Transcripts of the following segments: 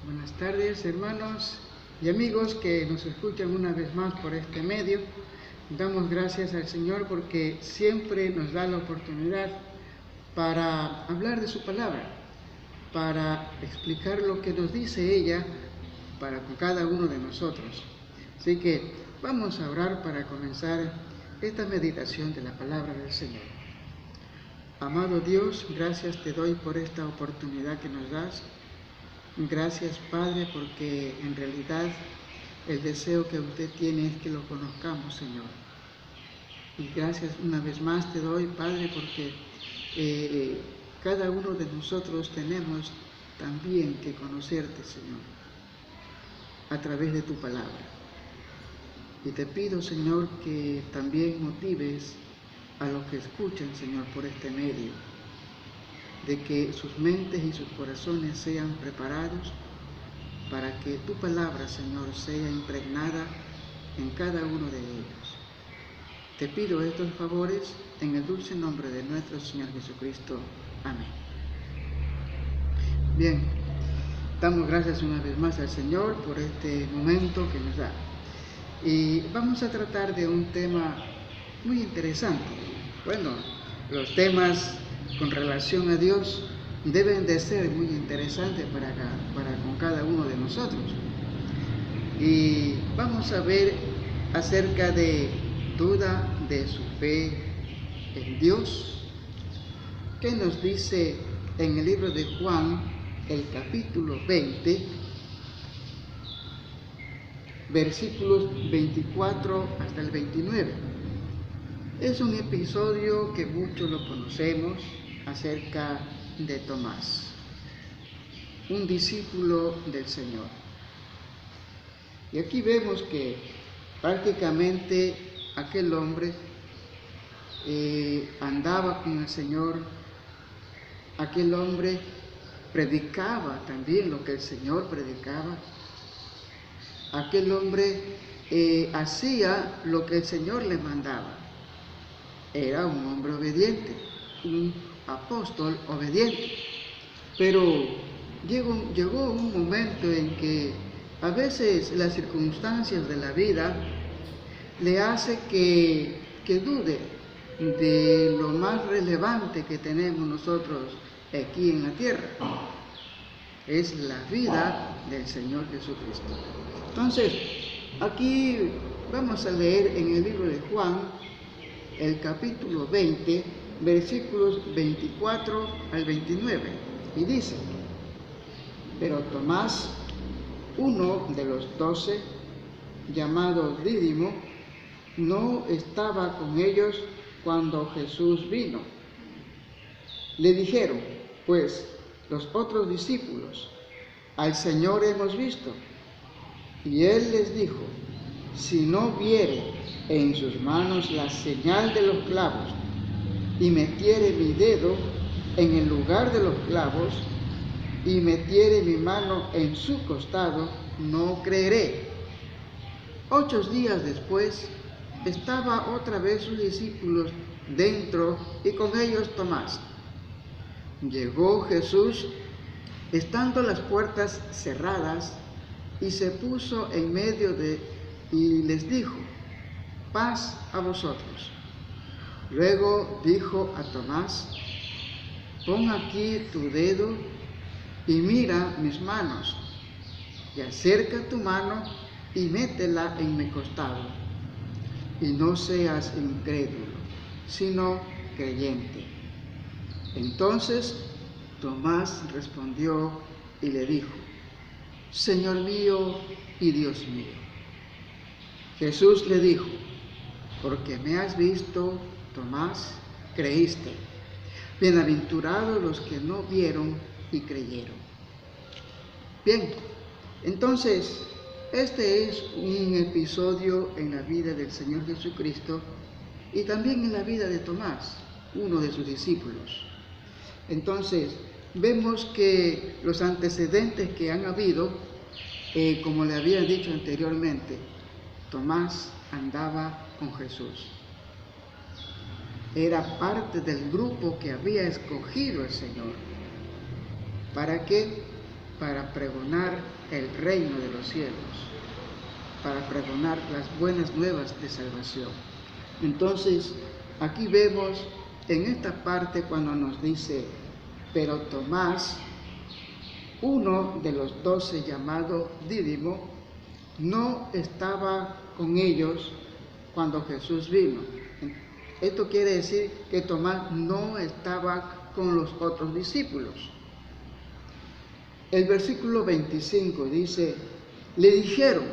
Buenas tardes, hermanos y amigos que nos escuchan una vez más por este medio. Damos gracias al Señor porque siempre nos da la oportunidad para hablar de su palabra, para explicar lo que nos dice ella para cada uno de nosotros. Así que vamos a orar para comenzar esta meditación de la palabra del Señor. Amado Dios, gracias te doy por esta oportunidad que nos das. Gracias, Padre, porque en realidad el deseo que usted tiene es que lo conozcamos, Señor. Y gracias una vez más te doy, Padre, porque cada uno de nosotros tenemos también que conocerte, Señor, a través de tu palabra. Y te pido, Señor, que también motives a los que escuchan, Señor, por este medio, de que sus mentes y sus corazones sean preparados para que tu palabra, Señor, sea impregnada en cada uno de ellos. Te pido estos favores en el dulce nombre de nuestro Señor Jesucristo. Amén. Bien, damos gracias una vez más al Señor por este momento que nos da. Y vamos a tratar de un tema muy interesante. Bueno, los temas con relación a Dios deben de ser muy interesantes para con cada uno de nosotros. Y vamos a ver acerca de duda de su fe en Dios. ¿Qué nos dice en el libro de Juan, el capítulo 20, versículos 24 hasta el 29? Es un episodio que muchos lo conocemos acerca de Tomás, un discípulo del Señor. Y aquí vemos que prácticamente aquel hombre andaba con el Señor, aquel hombre predicaba también lo que el Señor predicaba, aquel hombre hacía lo que el Señor le mandaba. Era un hombre obediente, un apóstol obediente. Pero llegó un momento en que a veces las circunstancias de la vida le hace que dude de lo más relevante que tenemos nosotros aquí en la tierra. Es la vida del Señor Jesucristo. Entonces, aquí vamos a leer en el libro de Juan, el capítulo 20, versículos 24 al 29, y dice: pero Tomás, uno de los 12, llamado Dídimo, no estaba con ellos cuando Jesús vino. Le dijeron, pues, los otros discípulos: al Señor hemos visto. Y él les dijo: si no viere en sus manos la señal de los clavos, y metiere mi dedo en el lugar de los clavos, y metiere mi mano en su costado, no creeré. 8 días después, estaba otra vez sus discípulos dentro, y con ellos Tomás. Llegó Jesús, estando las puertas cerradas, y se puso en medio y les dijo: paz a vosotros. Luego dijo a Tomás: pon aquí tu dedo y mira mis manos, y acerca tu mano y métela en mi costado, y no seas incrédulo, sino creyente. Entonces Tomás respondió y le dijo: Señor mío y Dios mío. Jesús le dijo: porque me has visto, Tomás, creíste. Bienaventurados los que no vieron y creyeron. Bien, entonces, este es un episodio en la vida del Señor Jesucristo y también en la vida de Tomás, uno de sus discípulos. Entonces, vemos que los antecedentes que han habido, como le había dicho anteriormente, Tomás andaba con Jesús. Era parte del grupo que había escogido el Señor. ¿Para qué? para pregonar el reino de los cielos, para pregonar las buenas nuevas de salvación. Entonces, aquí vemos en esta parte cuando nos dice, pero Tomás, uno de los 12 llamado Dídimo, no estaba con ellos cuando Jesús vino. Esto quiere decir que Tomás no estaba con los otros discípulos. El versículo 25 dice, le dijeron,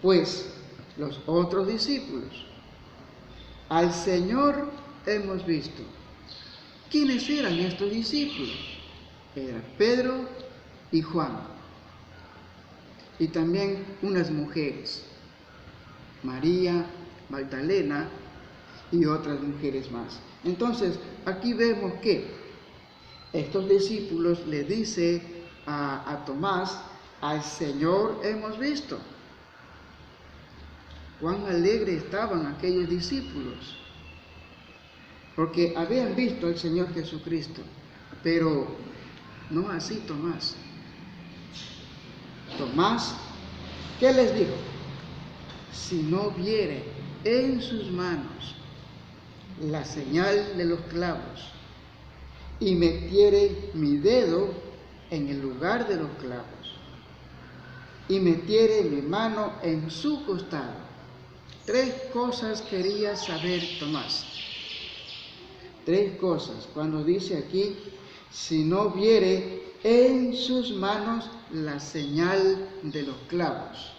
pues, los otros discípulos, al Señor hemos visto. ¿Quiénes eran estos discípulos? Eran Pedro y Juan, y también unas mujeres, María Magdalena y otras mujeres más. Entonces, aquí vemos que estos discípulos le dicen a Tomás, al Señor hemos visto. Cuán alegre estaban aquellos discípulos, porque habían visto al Señor Jesucristo, pero no así Tomás. Tomás, ¿qué les dijo? Si no viere en sus manos la señal de los clavos y metiere mi dedo en el lugar de los clavos y metiere mi mano en su costado. 3 cosas quería saber Tomás. 3 cosas. Cuando dice aquí, si no viere en sus manos la señal de los clavos.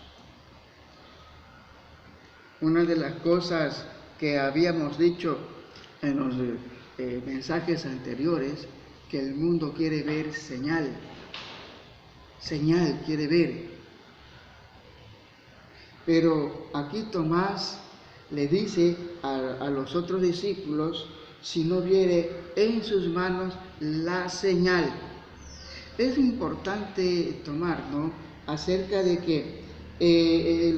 Una de las cosas que habíamos dicho en los mensajes anteriores, que el mundo quiere ver señal quiere ver. Pero aquí Tomás le dice a los otros discípulos, si no viere en sus manos la señal. Es importante tomar, ¿no?, acerca de que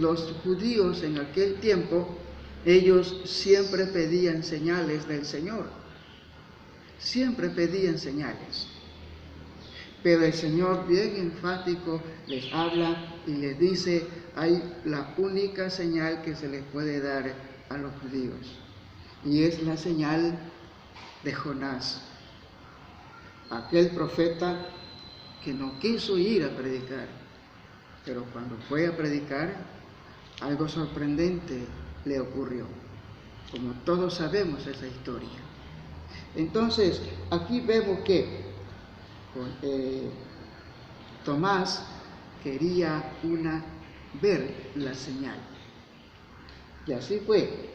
los judíos en aquel tiempo, ellos siempre pedían señales del Señor. Siempre pedían señales. Pero el Señor bien enfático les habla y les dice, hay la única señal que se les puede dar a los judíos. Y es la señal de Jonás, aquel profeta que no quiso ir a predicar, pero cuando fue a predicar, algo sorprendente le ocurrió, como todos sabemos esa historia. Entonces, aquí vemos que Tomás quería ver la señal. Y así fue.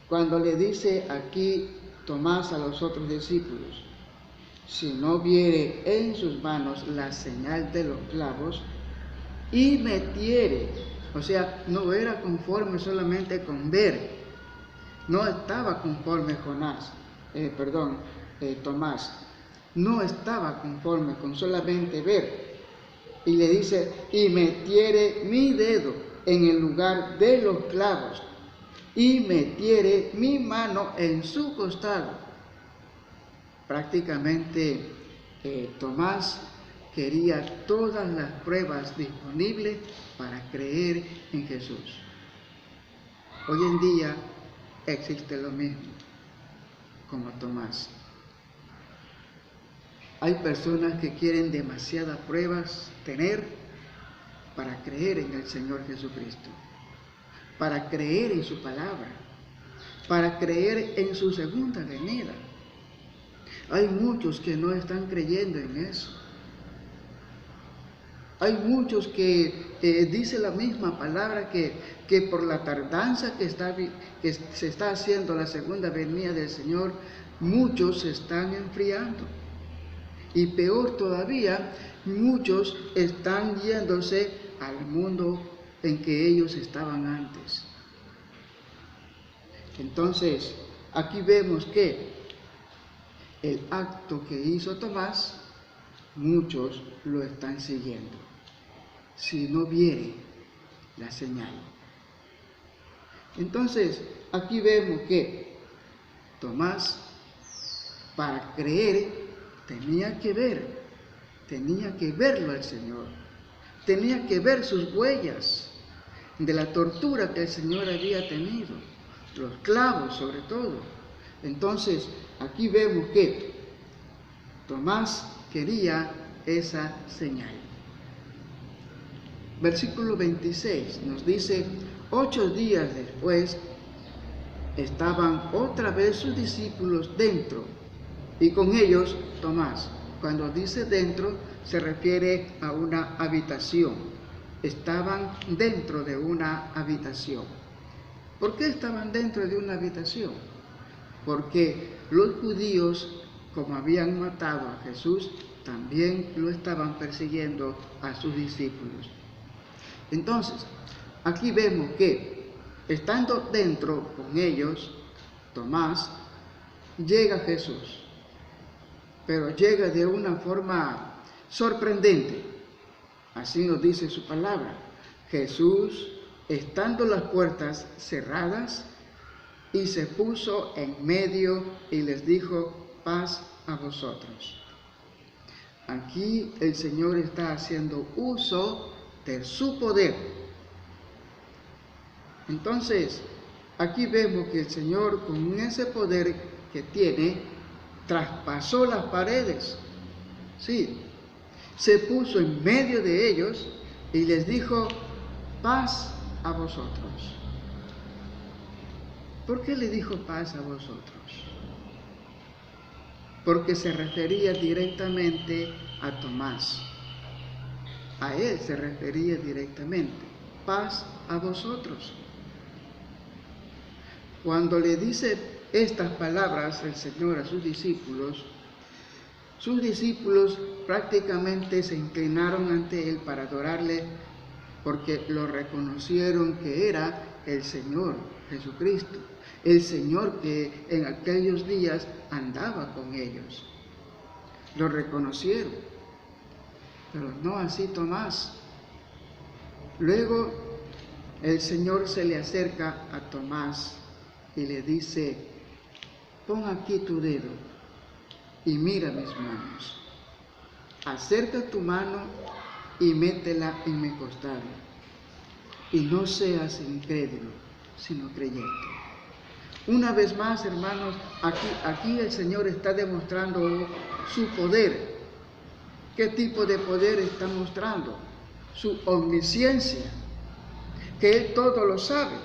Cuando le dice aquí Tomás a los otros discípulos, si no viere en sus manos la señal de los clavos y metiere, o sea, no era conforme solamente con ver, no estaba conforme Tomás, no estaba conforme con solamente ver, y le dice, y metiere mi dedo en el lugar de los clavos, y metiere mi mano en su costado. Prácticamente Tomás quería todas las pruebas disponibles para creer en Jesús. Hoy en día existe lo mismo como Tomás. Hay personas que quieren demasiadas pruebas tener para creer en el Señor Jesucristo, para creer en su palabra, para creer en su segunda venida. Hay muchos que no están creyendo en eso. Hay muchos que dice la misma palabra que por la tardanza que se está haciendo la segunda venida del Señor, muchos se están enfriando. Y peor todavía, muchos están yéndose al mundo en que ellos estaban antes. Entonces, aquí vemos que el acto que hizo Tomás, muchos lo están siguiendo. Si no viere la señal. Entonces, aquí vemos que Tomás, para creer, tenía que ver. tenía que verlo al Señor, tenía que ver sus huellas de la tortura que el Señor había tenido, los clavos sobre todo. Entonces, aquí vemos que Tomás quería esa señal. Versículo 26 nos dice: 8 días después estaban otra vez sus discípulos dentro, y con ellos Tomás. Cuando dice dentro, se refiere a una habitación. Estaban dentro de una habitación. ¿Por qué estaban dentro de una habitación? Porque los judíos, como habían matado a Jesús, también lo estaban persiguiendo a sus discípulos. Entonces, aquí vemos que, estando dentro con ellos, Tomás, llega a Jesús, pero llega de una forma sorprendente. Así nos dice su palabra. Jesús, estando las puertas cerradas, y se puso en medio y les dijo: paz a vosotros. Aquí el Señor está haciendo uso de su poder. Entonces, aquí vemos que el Señor, con ese poder que tiene, traspasó las paredes. Sí, se puso en medio de ellos y les dijo: paz a vosotros. ¿Por qué le dijo paz a vosotros? Porque se refería directamente a Tomás. A él se refería directamente: paz a vosotros. Cuando le dice estas palabras el Señor a sus discípulos prácticamente se inclinaron ante él para adorarle, porque lo reconocieron que era el Señor Jesucristo, el Señor que en aquellos días andaba con ellos. Lo reconocieron, pero no así Tomás. Luego el Señor se le acerca a Tomás y le dice: pon aquí tu dedo y mira mis manos. Acerca tu mano y métela en mi costado. Y no seas incrédulo, sino creyente. Una vez más, hermanos, aquí el Señor está demostrando su poder. ¿Qué tipo de poder está mostrando? Su omnisciencia, que Él todo lo sabe.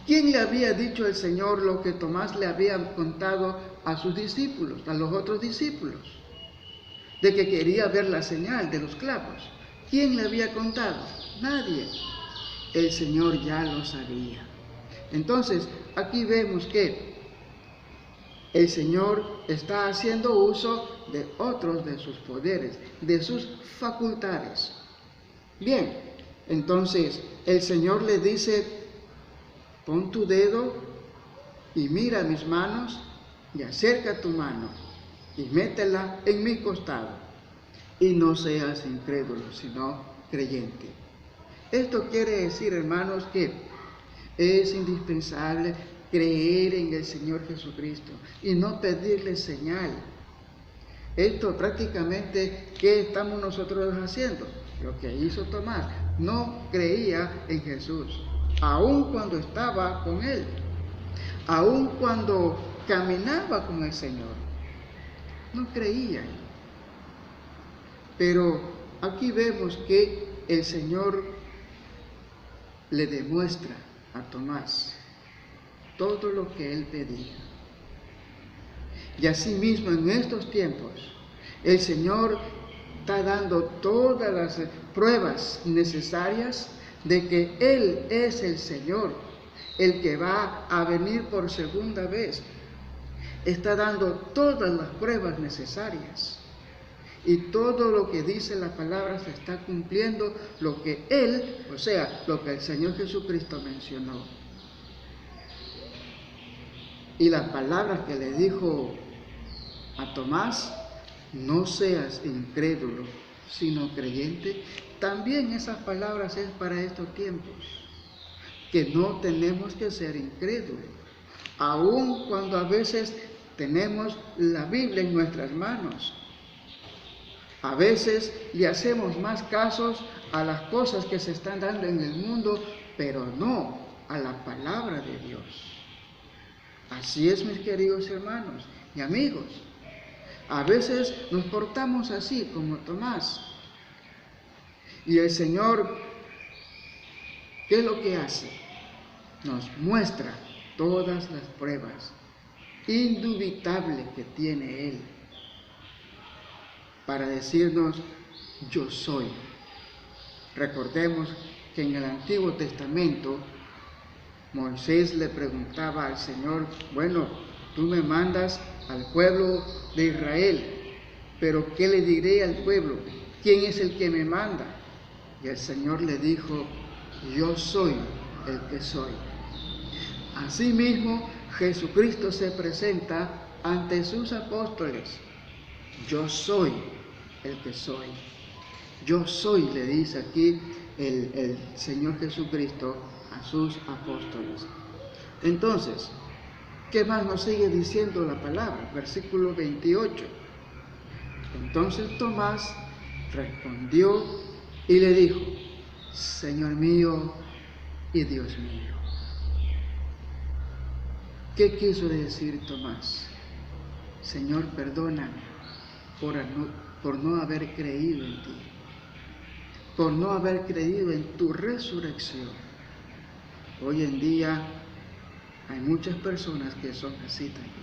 ¿Quién le había dicho al Señor lo que Tomás le había contado a sus discípulos, a los otros discípulos? De que quería ver la señal de los clavos. ¿Quién le había contado? Nadie. El Señor ya lo sabía. Entonces, aquí vemos que el Señor está haciendo uso de otros de sus poderes, de sus facultades. Bien, entonces el Señor le dice: pon tu dedo y mira mis manos, y acerca tu mano y métela en mi costado, y no seas incrédulo, sino creyente. Esto quiere decir, hermanos, que es indispensable creer en el Señor Jesucristo y no pedirle señal. Esto prácticamente, ¿qué estamos nosotros haciendo? Lo que hizo Tomás. No creía en Jesús, aun cuando estaba con Él, aun cuando caminaba con el Señor. No creía. Pero aquí vemos que el Señor le demuestra a Tomás todo lo que él pedía. Y asimismo, en estos tiempos, el Señor está dando todas las pruebas necesarias de que Él es el Señor, el que va a venir por segunda vez. Está dando todas las pruebas necesarias. Y todo lo que dice la palabra se está cumpliendo, lo que Él, o sea, lo que el Señor Jesucristo mencionó. Y las palabras que le dijo a Tomás: no seas incrédulo, sino creyente, también esas palabras es para estos tiempos, que no tenemos que ser incrédulos, aun cuando a veces tenemos la Biblia en nuestras manos. A veces le hacemos más casos a las cosas que se están dando en el mundo, pero no a la palabra de Dios. Así es, mis queridos hermanos y amigos. A veces nos portamos así como Tomás. Y el Señor, ¿qué es lo que hace? Nos muestra todas las pruebas indubitables que tiene Él para decirnos, yo soy. Recordemos que en el Antiguo Testamento Moisés le preguntaba al Señor, bueno, tú me mandas al pueblo de Israel, pero ¿qué le diré al pueblo? ¿Quién es el que me manda? Y el Señor le dijo, yo soy el que soy. Asimismo, Jesucristo se presenta ante sus apóstoles. Yo soy el que soy. Yo soy, le dice aquí el Señor Jesucristo a sus apóstoles. Entonces, ¿qué más nos sigue diciendo la palabra? Versículo 28. Entonces Tomás respondió y le dijo, Señor mío y Dios mío. ¿Qué quiso decir Tomás? Señor, perdóname por no haber creído en ti, por no haber creído en tu resurrección. Hoy en día hay muchas personas que son así también.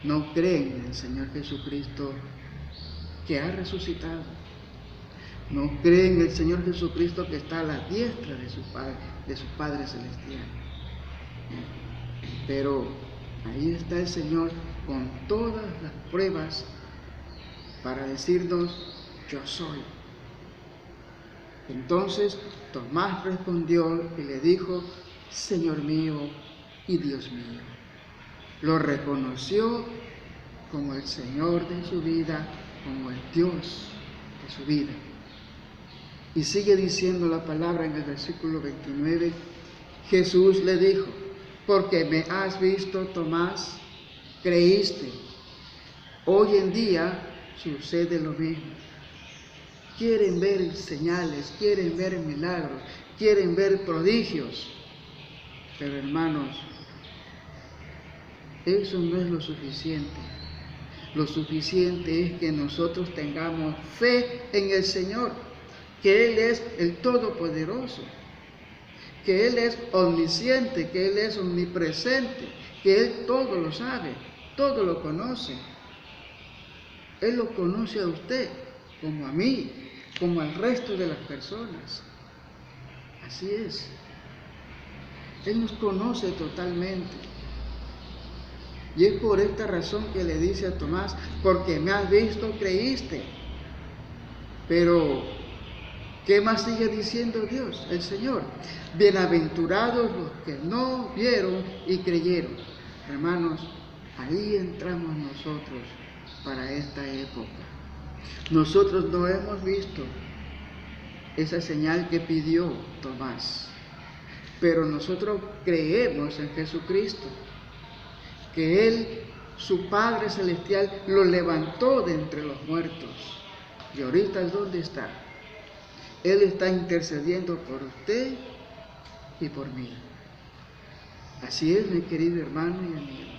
No creen en el Señor Jesucristo que ha resucitado. No creen en el Señor Jesucristo que está a la diestra de su Padre Celestial. Pero ahí está el Señor con todas las pruebas para decirnos, yo soy. Entonces Tomás respondió y le dijo, Señor mío y Dios mío. Lo reconoció como el Señor de su vida, como el Dios de su vida. Y sigue diciendo la palabra en el versículo 29, Jesús le dijo, porque me has visto, Tomás, creíste. Hoy en día sucede lo mismo. Quieren ver señales, quieren ver milagros, quieren ver prodigios. Pero hermanos, eso no es lo suficiente. Lo suficiente es que nosotros tengamos fe en el Señor, que Él es el Todopoderoso, que Él es omnisciente, que Él es omnipresente, que Él todo lo sabe, todo lo conoce. Él lo conoce a usted, como a mí, como al resto de las personas. Así es. Él nos conoce totalmente. Y es por esta razón que le dice a Tomás, porque me has visto, creíste. Pero, ¿qué más sigue diciendo Dios, el Señor? Bienaventurados los que no vieron y creyeron. Hermanos, ahí entramos nosotros para esta época. Nosotros no hemos visto esa señal que pidió Tomás, pero nosotros creemos en Jesucristo, que Él, su Padre Celestial, lo levantó de entre los muertos. Y ahorita, ¿dónde está? Él está intercediendo por usted y por mí. Así es, mi querido hermano y amigo.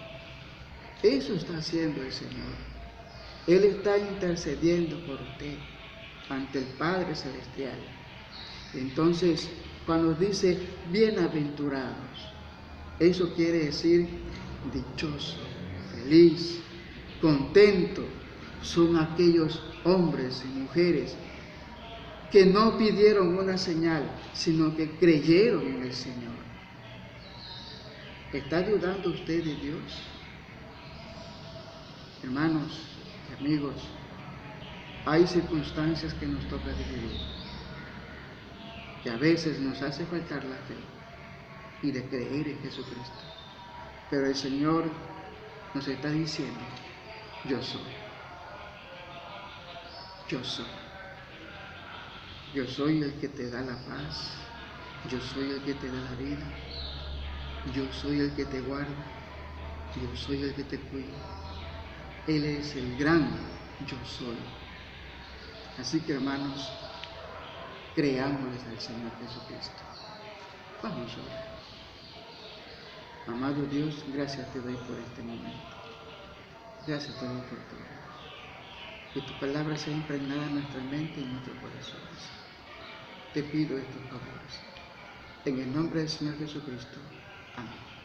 Eso está haciendo el Señor. Él está intercediendo por usted ante el Padre Celestial. Entonces, cuando dice bienaventurados, eso quiere decir dichoso, feliz, contento. Son aquellos hombres y mujeres que no pidieron una señal, sino que creyeron en el Señor. ¿Está dudando usted de Dios? Hermanos, amigos, hay circunstancias que nos toca vivir, que a veces nos hace faltar la fe y de creer en Jesucristo. Pero el Señor nos está diciendo, yo soy. Yo soy. Yo soy el que te da la paz. Yo soy el que te da la vida. Yo soy el que te guarda. Yo soy el que te cuida. Él es el gran yo soy. Así que, hermanos, creámosles al Señor Jesucristo. Vamos a orar. Amado Dios, gracias te doy por este momento. Gracias te doy por todo. Que tu palabra sea impregnada en nuestra mente y en nuestros corazones. Te pido estos favores. En el nombre del Señor Jesucristo. Amén.